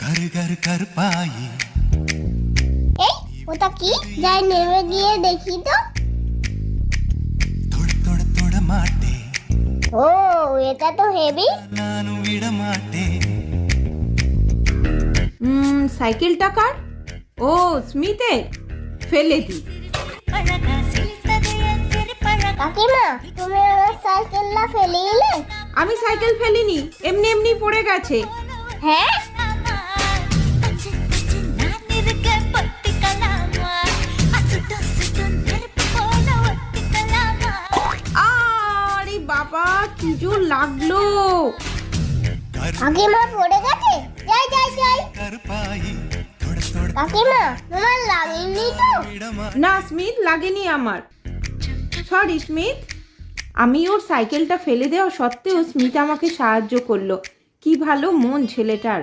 घर घर कर पाई। এই ওটা কি? যাই নেমে গিয়ে দেখি তো। थोड़ थोड़ थोड़ माटे ও এটা তো হেভি। नानु विड़ माटे। সাইকেলটা কার? ও স্মিথের। ফেলে দি। কাকিমা তুমি আমার সাইকেলটা ফেলে দিলে? আমি সাইকেল ফেলিনি, এমনি এমনি পড়ে গেছে। হ্যাঁ আরে বাবা কি জোর লাগলো। কাকিমা পড়ে গেছে। যাই যাই যাই। कर पाई थोड़ थोड़ কাকিমা তোমার লাগেনি তো? विड़ माटे। না স্মিথ, লাগেনি আমার। Sorry Smith. আমি ওর সাইকেলটা ফেলে দেওয়া সত্ত্বেও স্মিথ আমাকে সাহায্য করলো। কি ভালো মন ছেলেটার।